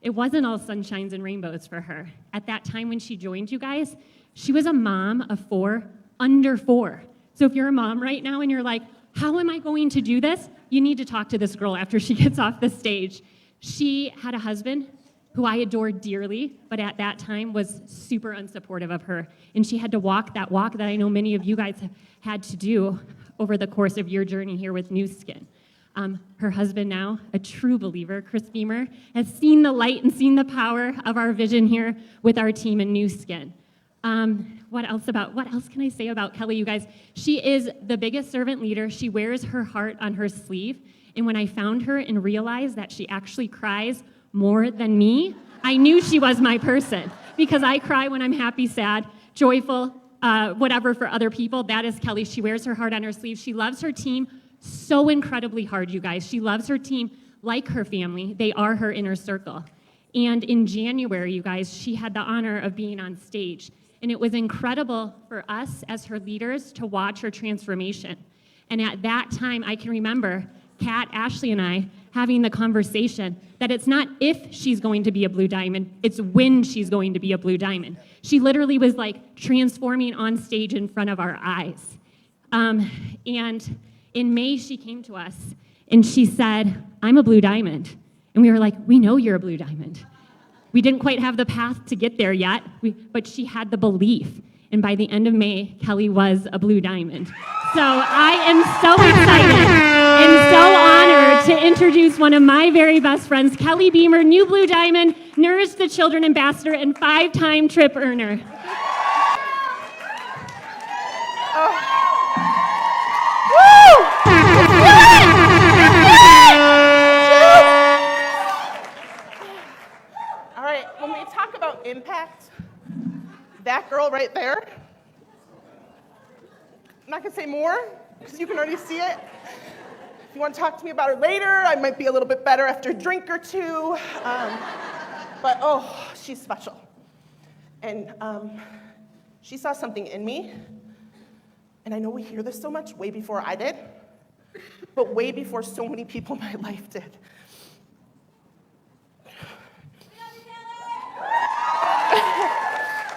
it wasn't all sunshines and rainbows for her. At that time when she joined you guys, she was a mom of 4, under 4. So if you're a mom right now and you're like, how am I going to do this? You need to talk to this girl after she gets off the stage. She had a husband who I adored dearly, but at that time was super unsupportive of her. And she had to walk that I know many of you guys have had to do over the course of your journey here with New Skin. Her husband now, a true believer, Chris Beymer, has seen the light and seen the power of our vision here with our team in New Skin. What else can I say about Kellie, you guys? She is the biggest servant leader. She wears her heart on her sleeve. And when I found her and realized that she actually cries more than me, I knew she was my person, because I cry when I'm happy, sad, joyful, whatever for other people. That is Kellie. She wears her heart on her sleeve. She loves her team so incredibly hard, you guys. She loves her team like her family. They are her inner circle. And in January, you guys, she had the honor of being on stage. And it was incredible for us as her leaders to watch her transformation. And at that time, I can remember Kat, Ashley, and I having the conversation that it's not if she's going to be a blue diamond, it's when she's going to be a blue diamond. She literally was like transforming on stage in front of our eyes. And in May, she came to us and she said, I'm a blue diamond. And we were like, we know you're a blue diamond. We didn't quite have the path to get there yet, but she had the belief. And by the end of May, Kellie was a blue diamond. So I am so excited and so honored to introduce one of my very best friends, Kellie Beymer, new blue diamond, Nourish the Children ambassador, and 5-time trip earner. All right, when we talk about impact, that girl right there, I'm not gonna say more, because you can already see it. If you want to talk to me about her later, I might be a little bit better after a drink or two. But oh, she's special. And she saw something in me, and I know we hear this so much way before I did, but way before so many people in my life did.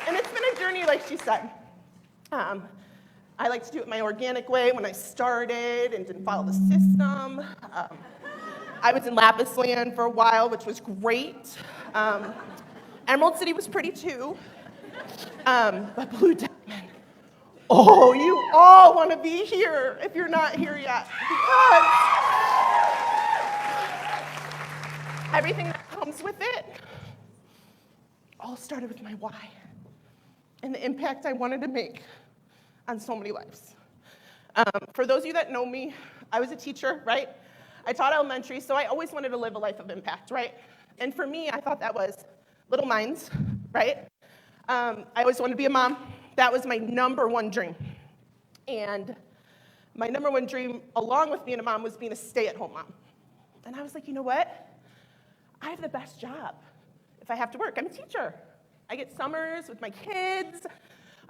And it's been a journey, like she said. I like to do it my organic way when I started and didn't follow the system. I was in Lapis Land for a while, which was great. Emerald City was pretty too. But Blue Diamond, oh, you all want to be here if you're not here yet. Because everything that comes with it all started with my why and the impact I wanted to make on so many lives. For those of you that know me, I was a teacher, right? I taught elementary, so I always wanted to live a life of impact, right? And for me, I thought that was little minds, right? I always wanted to be a mom. That was my number one dream. And my number one dream, along with being a mom, was being a stay-at-home mom. And I was like, you know what? I have the best job if I have to work. I'm a teacher. I get summers with my kids.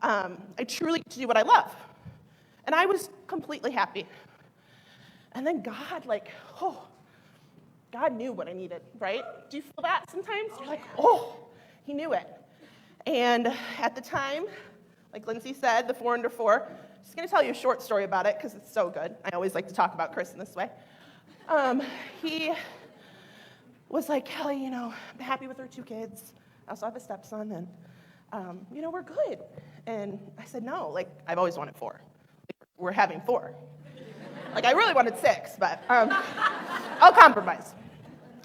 I truly get to do what I love. And I was completely happy. And then God, God knew what I needed, right? Do you feel that sometimes? You're like, oh, he knew it. And at the time, like Lindsey said, the 4 under 4, I'm just going to tell you a short story about it because it's so good. I always like to talk about Chris in this way. He was like, Kellie, I'm happy with our 2 kids. I also have a stepson, and, we're good. And I said, no, I've always wanted 4. We're having 4. I really wanted 6, but I'll compromise.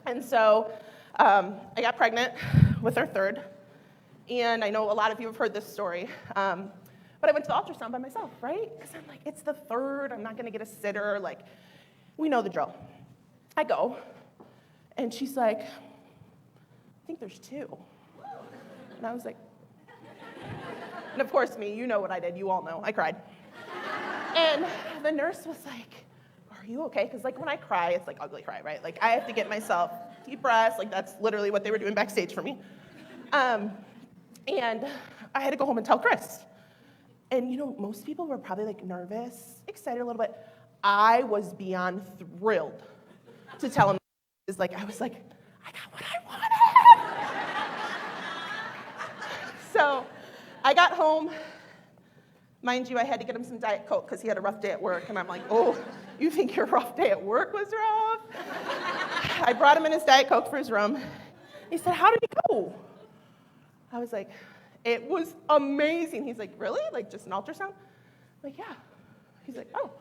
And so I got pregnant with our 3rd. And I know a lot of you have heard this story. But I went to the ultrasound by myself, right? Because I'm like, it's the 3rd. I'm not going to get a sitter. We know the drill. I go. And she's like, I think there's 2. And I was like, and of course me, you know what I did. You all know. I cried. And the nurse was like, are you okay? Because when I cry, it's ugly cry, right? I have to get myself deep breaths. That's literally what they were doing backstage for me. And I had to go home and tell Chris. And most people were probably nervous, excited a little bit. I was beyond thrilled to tell him. I was like, I got what I wanted. I got home. Mind you, I had to get him some Diet Coke because he had a rough day at work. And I'm like, oh, you think your rough day at work was rough? I brought him in his Diet Coke for his room. He said, how did it go? I was like, it was amazing. He's like, really? Like just an ultrasound? I'm like, yeah. He's like, oh.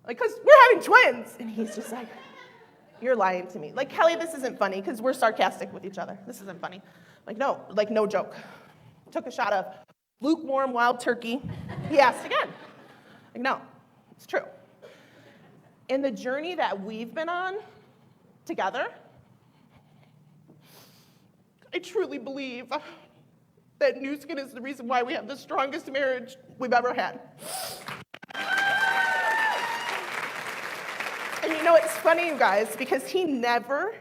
Like, because we're having twins. And he's just like, you're lying to me. Like, Kellie, this isn't funny because we're sarcastic with each other. This isn't funny. Like, no joke. Took a shot of lukewarm wild turkey. He asked again. Like, no, it's true. In the journey that we've been on together, I truly believe that new skin is the reason why we have the strongest marriage we've ever had. And you know, it's funny, you guys, because he never,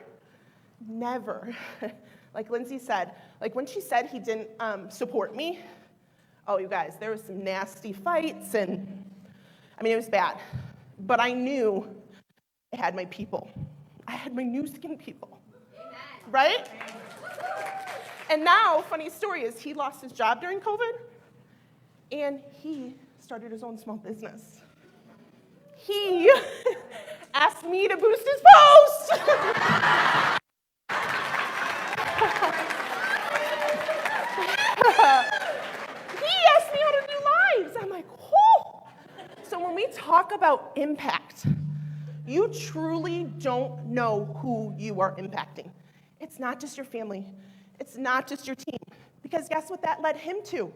like Lindsey said, like when she said he didn't support me, oh, you guys, there was some nasty fights, and I mean, it was bad. But I knew I had my people. I had my new skin people. Amen. Right? And now, funny story is he lost his job during COVID, and he started his own small business. He asked me to boost his post. I'm like, oh. So when we talk about impact, you truly don't know who you are impacting. It's not just your family. It's not just your team. Because guess what that led him to?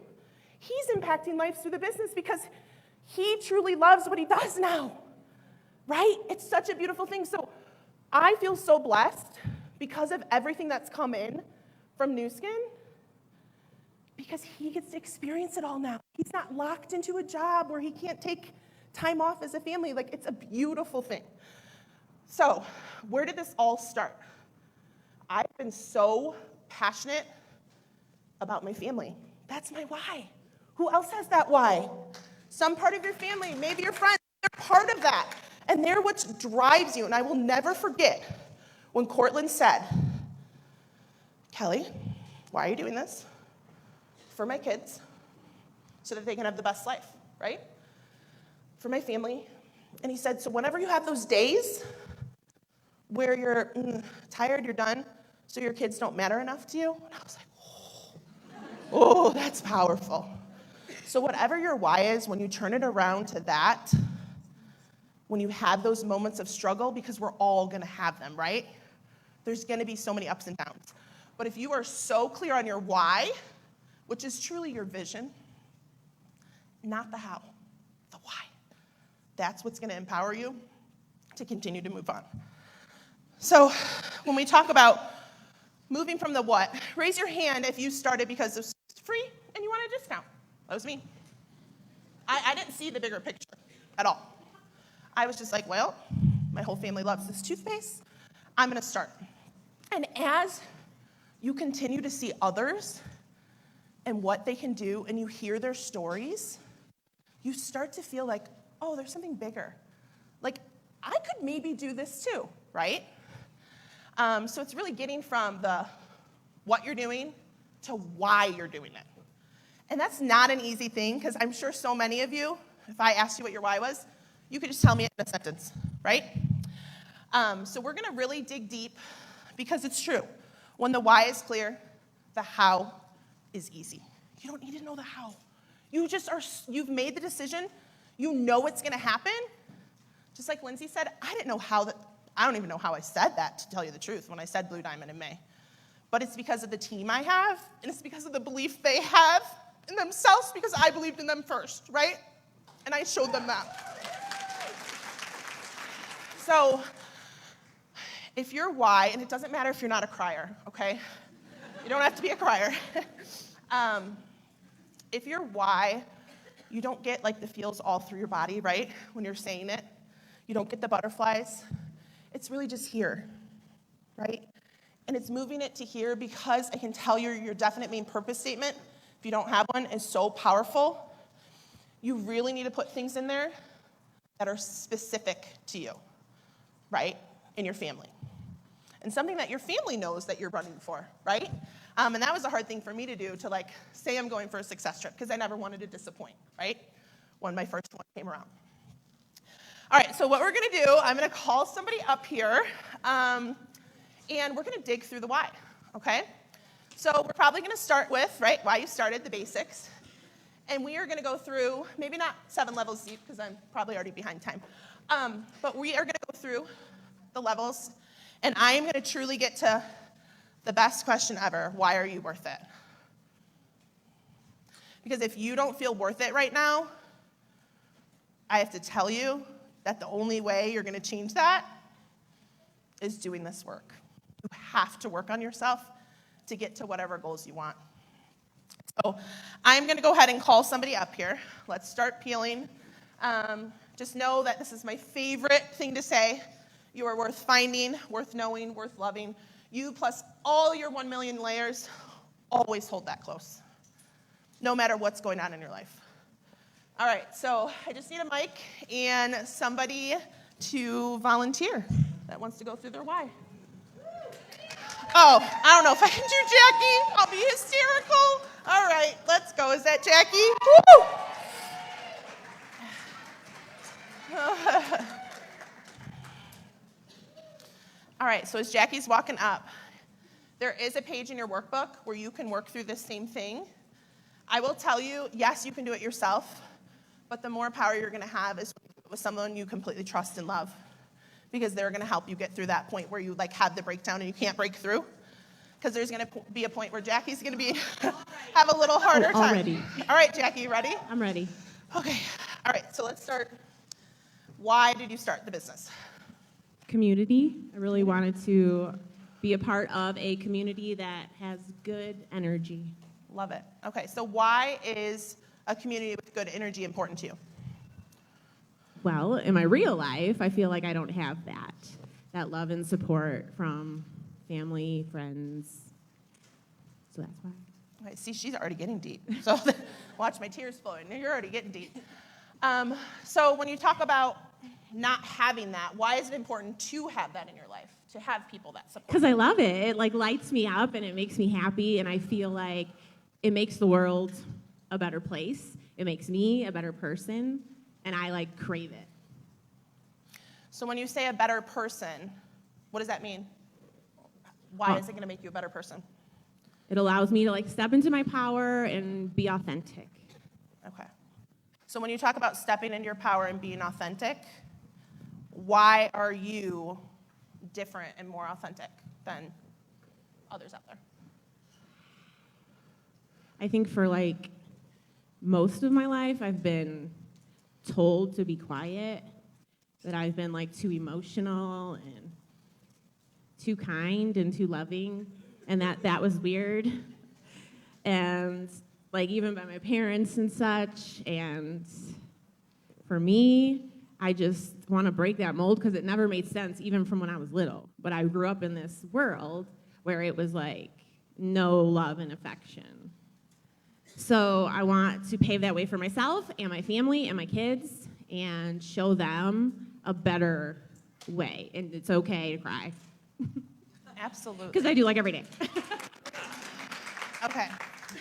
He's impacting lives through the business because he truly loves what he does now, right? It's such a beautiful thing. So I feel so blessed because of everything that's come in from New Skin, because he gets to experience it all now. He's not locked into a job where he can't take time off as a family. Like, it's a beautiful thing. So, where did this all start? I've been so passionate about my family. That's my why. Who else has that why? Some part of your family, maybe your friends, they're part of that. And they're what drives you. And I will never forget when Cortland said, Kellie, why are you doing this? For my kids, so that they can have the best life, right? For my family. And he said, so whenever you have those days where you're tired, you're done, so your kids don't matter enough to you, and I was like, oh, that's powerful. So whatever your why is, when you turn it around to that, when you have those moments of struggle, because we're all gonna have them, right? There's gonna be so many ups and downs. But if you are so clear on your why, which is truly your vision, not the how, the why. That's what's going to empower you to continue to move on. So when we talk about moving from the what, raise your hand if you started because it was free and you want a discount. That was me. I didn't see the bigger picture at all. I was just like, well, my whole family loves this toothpaste. I'm going to start. And as you continue to see others and what they can do, and you hear their stories, you start to feel like, oh, there's something bigger. Like, I could maybe do this too, right? So it's really getting from the what you're doing to why you're doing it. And that's not an easy thing, because I'm sure so many of you, if I asked you what your why was, you could just tell me in a sentence, right? So we're gonna really dig deep, because it's true. When the why is clear, the how is easy. You don't need to know the how. You've made the decision. You know it's going to happen. Just like Lindsey said, I don't even know how I said that, to tell you the truth, when I said Blue Diamond in May. But it's because of the team I have, and it's because of the belief they have in themselves, because I believed in them first, right? And I showed them that. So if your why, and it doesn't matter if you're not a crier, okay? You don't have to be a crier. If your why, you don't get like the feels all through your body, right? When you're saying it, you don't get the butterflies. It's really just here, right? And it's moving it to here, because I can tell you your definite main purpose statement, if you don't have one, is so powerful. You really need to put things in there that are specific to you, right? In your family. And something that your family knows that you're running for, right? And that was a hard thing for me to do, to like say I'm going for a success trip, because I never wanted to disappoint, right? When my first one came around. All right, so what we're gonna do, I'm gonna call somebody up here, and we're gonna dig through the why, okay? So we're probably gonna start with, right, why you started, the basics. And we are gonna go through, maybe not 7 levels deep, because I'm probably already behind time. But we are gonna go through the levels, and I am gonna truly get to the best question ever: why are you worth it? Because if you don't feel worth it right now, I have to tell you that the only way you're gonna change that is doing this work. You have to work on yourself to get to whatever goals you want. So I'm gonna go ahead and call somebody up here. Let's start peeling. Just know that this is my favorite thing to say. You are worth finding, worth knowing, worth loving. You plus all your 1 million layers, always hold that close, no matter what's going on in your life. All right, so I just need a mic and somebody to volunteer that wants to go through their why. Oh, I don't know if I can do Jackie. I'll be hysterical. All right, let's go. Is that Jackie? Woo! All right, so as Jackie's walking up, there is a page in your workbook where you can work through this same thing. I will tell you, yes, you can do it yourself, but the more power you're gonna have is with someone you completely trust and love, because they're gonna help you get through that point where you like have the breakdown and you can't break through. Because there's gonna be a point where Jackie's gonna be have a little harder time. Already. All right, Jackie, you ready? I'm ready. Okay, all right, so let's start. Why did you start the business? Community. I really wanted to be a part of a community that has good energy. Love it. Okay, so why is a community with good energy important to you? Well, in my real life, I feel like I don't have that love and support from family, friends. So that's why. Okay, see, she's already getting deep. So watch my tears flowing. You're already getting deep. So when you talk about not having that, why is it important to have that in your life, to have people that support? Because I love it. It like lights me up and it makes me happy, and I feel like it makes the world a better place. It makes me a better person, and I like crave it. So when you say a better person, what does that mean? Why is it going to make you a better person? It allows me to like step into my power and be authentic. Okay. So when you talk about stepping into your power and being authentic, why are you different and more authentic than others out there? I think for like most of my life, I've been told to be quiet, that I've been like too emotional and too kind and too loving, and that was weird. And like even by my parents and such, and for me, I just want to break that mold because it never made sense even from when I was little. But I grew up in this world where it was like no love and affection. So I want to pave that way for myself and my family and my kids and show them a better way. And it's okay to cry. Absolutely. Because I do like every day. Okay.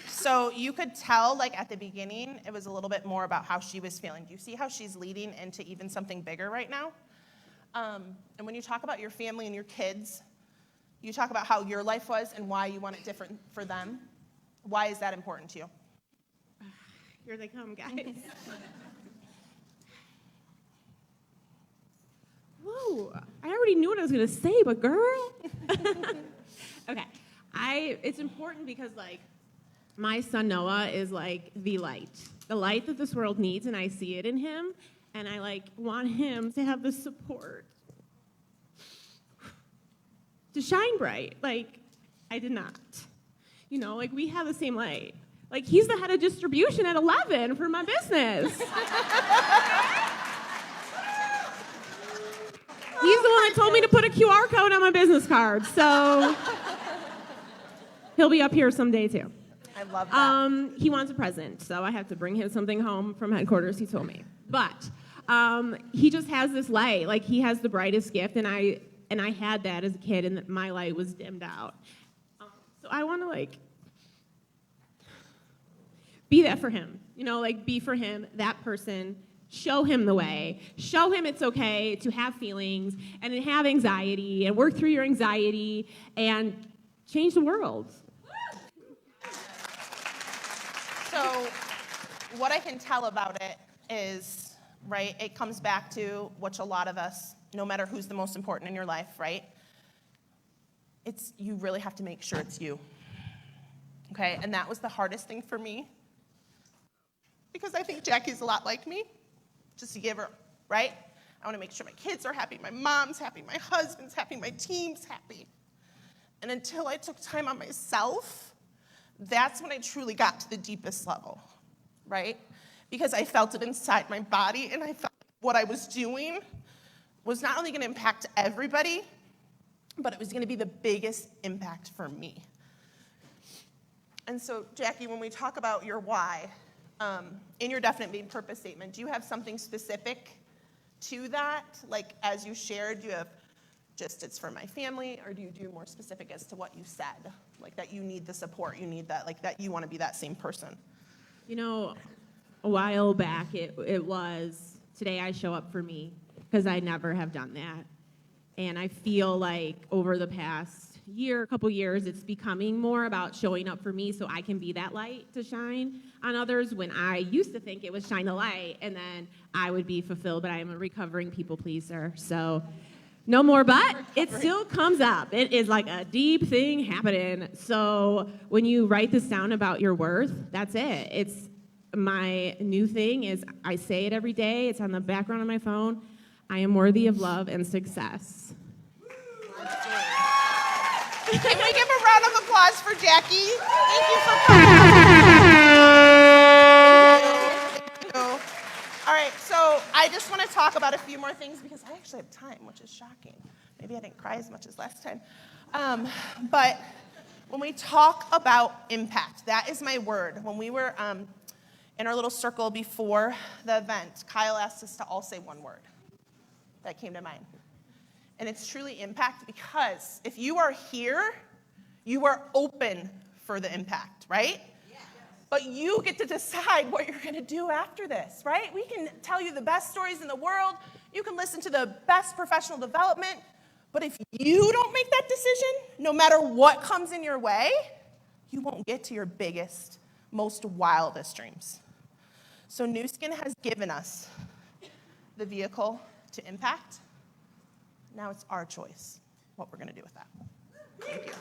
So you could tell, like at the beginning, it was a little bit more about how she was feeling. Do you see how she's leading into even something bigger right now? And when you talk about your family and your kids, you talk about how your life was and why you want it different for them. Why is that important to you? Here they come, guys. Whoa, I already knew what I was going to say, but girl. Okay, it's important because, like, my son Noah is, like, the light that this world needs, and I see it in him, and I, like, want him to have the support to shine bright. Like, I did not. You know, like, we have the same light. Like, he's the head of distribution at 11 for my business. He's the one that told me to put a QR code on my business card, so he'll be up here someday, too. I love that. He wants a present, so I have to bring him something home from headquarters, he told me. But he just has this light. Like, he has the brightest gift, and I had that as a kid, and my light was dimmed out. So I want to, like, be that for him. You know, like, be for him, that person. Show him the way. Show him it's okay to have feelings and to have anxiety and work through your anxiety and change the world. So what I can tell about it is, right, it comes back to which a lot of us, no matter who's the most important in your life, right, it's you really have to make sure it's you. Okay, and that was the hardest thing for me because I think Jackie's a lot like me, just a giver, right? I want to make sure my kids are happy, my mom's happy, my husband's happy, my team's happy. And until I took time on myself, that's when I truly got to the deepest level, right? Because I felt it inside my body, and I felt what I was doing was not only going to impact everybody, but it was going to be the biggest impact for me. And so, Jackie, when we talk about your why, in your definite main purpose statement, do you have something specific to that? Like, as you shared, do you have just it's for my family, or do you do more specific as to what you said? Like that you need the support, you need that, like that you want to be that same person? You know, a while back it was, today I show up for me, because I never have done that. And I feel like over the past couple years, it's becoming more about showing up for me so I can be that light to shine on others, when I used to think it was shine a light and then I would be fulfilled, but I am a recovering people pleaser. So no more but. It still comes up. It is like a deep thing happening. So when you write this down about your worth, that's it. It's my new thing is I say it every day. It's on the background of my phone. I am worthy of love and success. Can we give a round of applause for Jackie? Thank you for coming. All right, so I just want to talk about a few more things because I actually have time, which is shocking. Maybe I didn't cry as much as last time. But when we talk about impact, that is my word. When we were in our little circle before the event, Kyle asked us to all say one word that came to mind. And it's truly impact, because if you are here, you are open for the impact, right? Yes. But you get to decide what you're going to do after this, right? We can tell you the best stories in the world. You can listen to the best professional development. But if you don't make that decision, no matter what comes in your way, you won't get to your biggest, most wildest dreams. So Nu Skin has given us the vehicle to impact. Now it's our choice what we're going to do with that. Thank you.